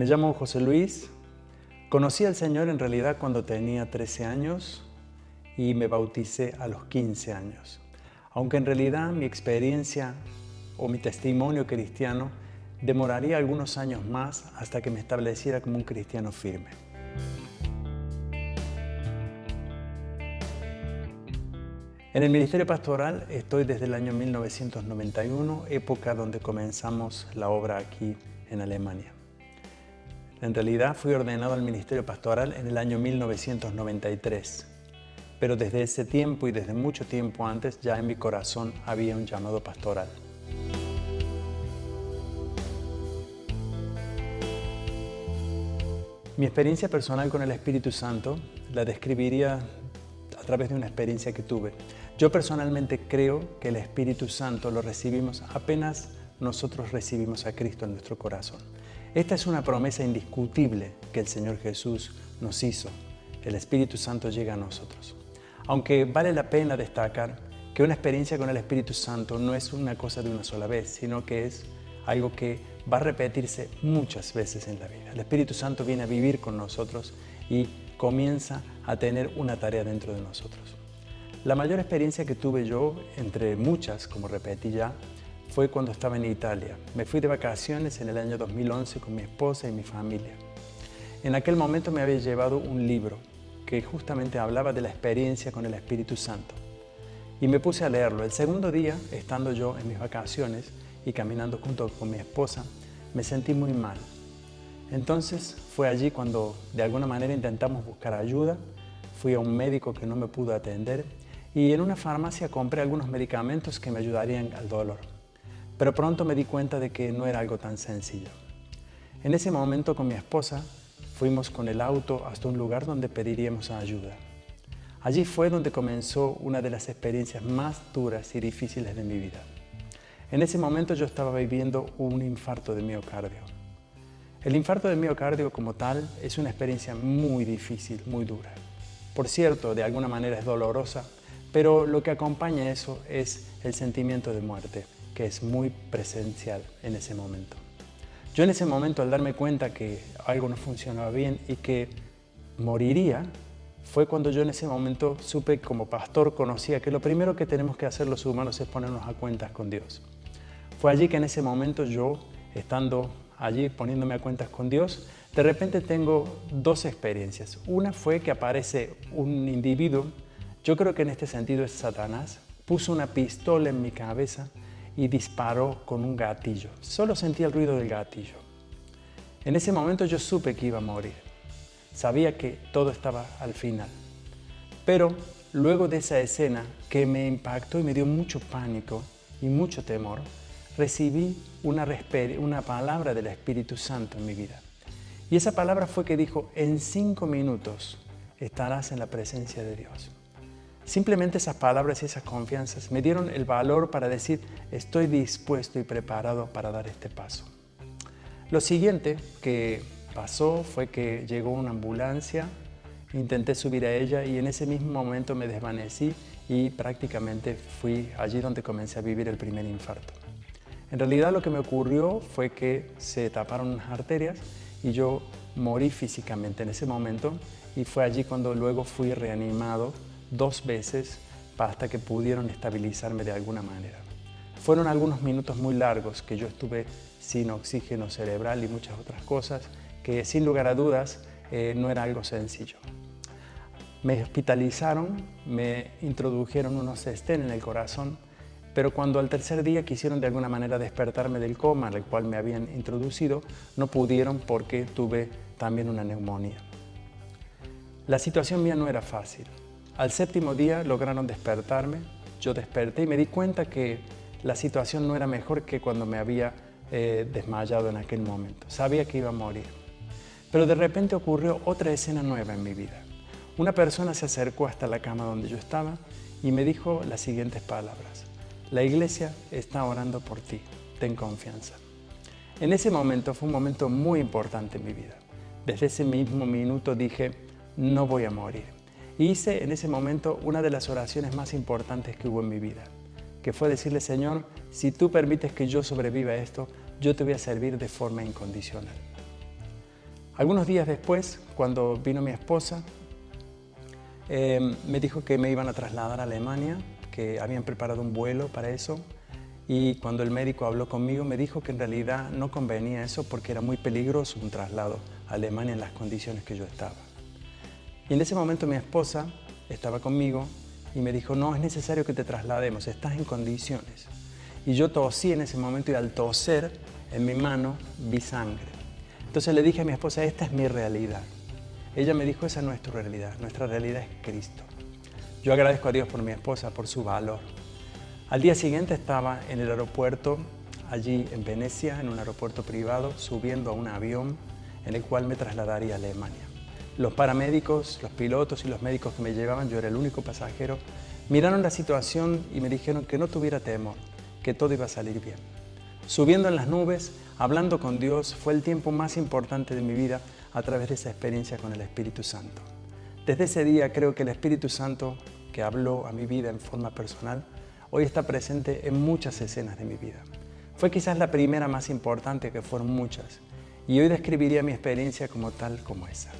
Me llamo José Luis. Conocí al Señor en realidad cuando tenía 13 años y me bauticé a los 15 años. Aunque en realidad mi experiencia o mi testimonio cristiano demoraría algunos años más hasta que me estableciera como un cristiano firme. En el ministerio pastoral estoy desde el año 1991, época donde comenzamos la obra aquí en Alemania. En realidad fui ordenado al ministerio pastoral en el año 1993, pero desde ese tiempo y desde mucho tiempo antes ya en mi corazón había un llamado pastoral. Mi experiencia personal con el Espíritu Santo la describiría a través de una experiencia que tuve. Yo personalmente creo que el Espíritu Santo lo recibimos apenas nosotros recibimos a Cristo en nuestro corazón. Esta es una promesa indiscutible que el Señor Jesús nos hizo. El Espíritu Santo llega a nosotros. Aunque vale la pena destacar que una experiencia con el Espíritu Santo no es una cosa de una sola vez, sino que es algo que va a repetirse muchas veces en la vida. El Espíritu Santo viene a vivir con nosotros y comienza a tener una tarea dentro de nosotros. La mayor experiencia que tuve yo, entre muchas, como repetí ya, fue cuando estaba en Italia. Me fui de vacaciones en el año 2011 con mi esposa y mi familia. En aquel momento me había llevado un libro que justamente hablaba de la experiencia con el Espíritu Santo. Y me puse a leerlo. El segundo día, estando yo en mis vacaciones y caminando junto con mi esposa, me sentí muy mal. Entonces fue allí cuando de alguna manera intentamos buscar ayuda. Fui a un médico que no me pudo atender y en una farmacia compré algunos medicamentos que me ayudarían al dolor. Pero pronto me di cuenta de que no era algo tan sencillo. En ese momento con mi esposa fuimos con el auto hasta un lugar donde pediríamos ayuda. Allí fue donde comenzó una de las experiencias más duras y difíciles de mi vida. En ese momento yo estaba viviendo un infarto de miocardio. El infarto de miocardio como tal es una experiencia muy difícil, muy dura. Por cierto, de alguna manera es dolorosa, pero lo que acompaña eso es el sentimiento de muerte, que es muy presencial en ese momento. Yo en ese momento, al darme cuenta que algo no funcionaba bien y que moriría, fue cuando yo en ese momento supe, como pastor, conocía que lo primero que tenemos que hacer los humanos es ponernos a cuentas con Dios. Fue allí que en ese momento yo, estando allí poniéndome a cuentas con Dios, de repente tengo dos experiencias. Una fue que aparece un individuo, yo creo que en este sentido es Satanás, puso una pistola en mi cabeza y disparó con un gatillo. Solo sentí el ruido del gatillo. En ese momento yo supe que iba a morir. Sabía que todo estaba al final. Pero luego de esa escena que me impactó y me dio mucho pánico y mucho temor, recibí una palabra del Espíritu Santo en mi vida. Y esa palabra fue que dijo, en 5 minutos estarás en la presencia de Dios. Simplemente esas palabras y esas confianzas me dieron el valor para decir, estoy dispuesto y preparado para dar este paso. Lo siguiente que pasó fue que llegó una ambulancia, intenté subir a ella y en ese mismo momento me desvanecí y prácticamente fui allí donde comencé a vivir el primer infarto. En realidad lo que me ocurrió fue que se taparon unas arterias y yo morí físicamente en ese momento y fue allí cuando luego fui reanimado 2 veces hasta que pudieron estabilizarme de alguna manera. Fueron algunos minutos muy largos que yo estuve sin oxígeno cerebral y muchas otras cosas que sin lugar a dudas no era algo sencillo. Me hospitalizaron, me introdujeron unos stents en el corazón, pero cuando al tercer día quisieron de alguna manera despertarme del coma al cual me habían introducido, no pudieron porque tuve también una neumonía. La situación mía no era fácil. Al 7º día lograron despertarme, yo desperté y me di cuenta que la situación no era mejor que cuando me había desmayado en aquel momento. Sabía que iba a morir. Pero de repente ocurrió otra escena nueva en mi vida. Una persona se acercó hasta la cama donde yo estaba y me dijo las siguientes palabras. La iglesia está orando por ti, ten confianza. En ese momento fue un momento muy importante en mi vida. Desde ese mismo minuto dije, no voy a morir. Y hice en ese momento una de las oraciones más importantes que hubo en mi vida, que fue decirle, Señor, si tú permites que yo sobreviva a esto, yo te voy a servir de forma incondicional. Algunos días después, cuando vino mi esposa, me dijo que me iban a trasladar a Alemania, que habían preparado un vuelo para eso. Y cuando el médico habló conmigo, me dijo que en realidad no convenía eso porque era muy peligroso un traslado a Alemania en las condiciones que yo estaba. Y en ese momento mi esposa estaba conmigo y me dijo, no, es necesario que te traslademos, estás en condiciones. Y yo tosí en ese momento y al toser en mi mano vi sangre. Entonces le dije a mi esposa, esta es mi realidad. Ella me dijo, esa no es tu realidad, nuestra realidad es Cristo. Yo agradezco a Dios por mi esposa, por su valor. Al día siguiente estaba en el aeropuerto, allí en Venecia, en un aeropuerto privado, subiendo a un avión en el cual me trasladaría a Alemania. Los paramédicos, los pilotos y los médicos que me llevaban, yo era el único pasajero, miraron la situación y me dijeron que no tuviera temor, que todo iba a salir bien. Subiendo en las nubes, hablando con Dios, fue el tiempo más importante de mi vida a través de esa experiencia con el Espíritu Santo. Desde ese día creo que el Espíritu Santo, que habló a mi vida en forma personal, hoy está presente en muchas escenas de mi vida. Fue quizás la primera más importante, que fueron muchas, y hoy describiría mi experiencia como tal como esa.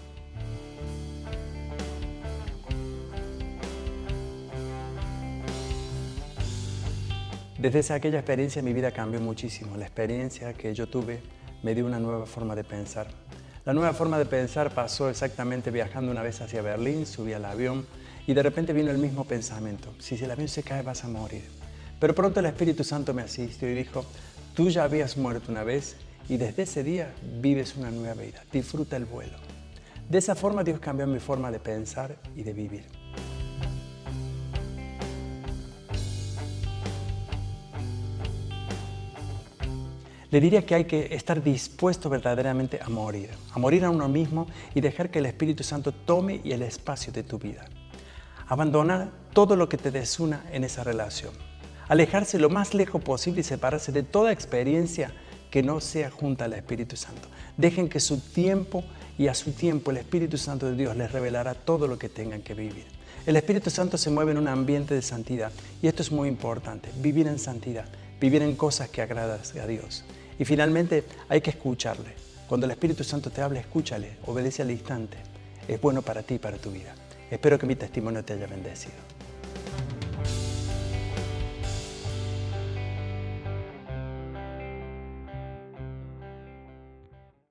Desde aquella experiencia mi vida cambió muchísimo. La experiencia que yo tuve me dio una nueva forma de pensar. La nueva forma de pensar pasó exactamente viajando una vez hacia Berlín, subí al avión y de repente vino el mismo pensamiento. Si el avión se cae vas a morir. Pero pronto el Espíritu Santo me asistió y dijo, tú ya habías muerto una vez y desde ese día vives una nueva vida. Disfruta el vuelo. De esa forma Dios cambió mi forma de pensar y de vivir. Le diría que hay que estar dispuesto verdaderamente a morir a uno mismo y dejar que el Espíritu Santo tome el espacio de tu vida. Abandonar todo lo que te desuna en esa relación. Alejarse lo más lejos posible y separarse de toda experiencia que no sea junto al Espíritu Santo. Dejen que su tiempo y a su tiempo el Espíritu Santo de Dios les revelará todo lo que tengan que vivir. El Espíritu Santo se mueve en un ambiente de santidad y esto es muy importante, vivir en santidad, vivir en cosas que agradan a Dios. Y finalmente hay que escucharle. Cuando el Espíritu Santo te habla, escúchale, obedece al instante. Es bueno para ti y para tu vida. Espero que mi testimonio te haya bendecido.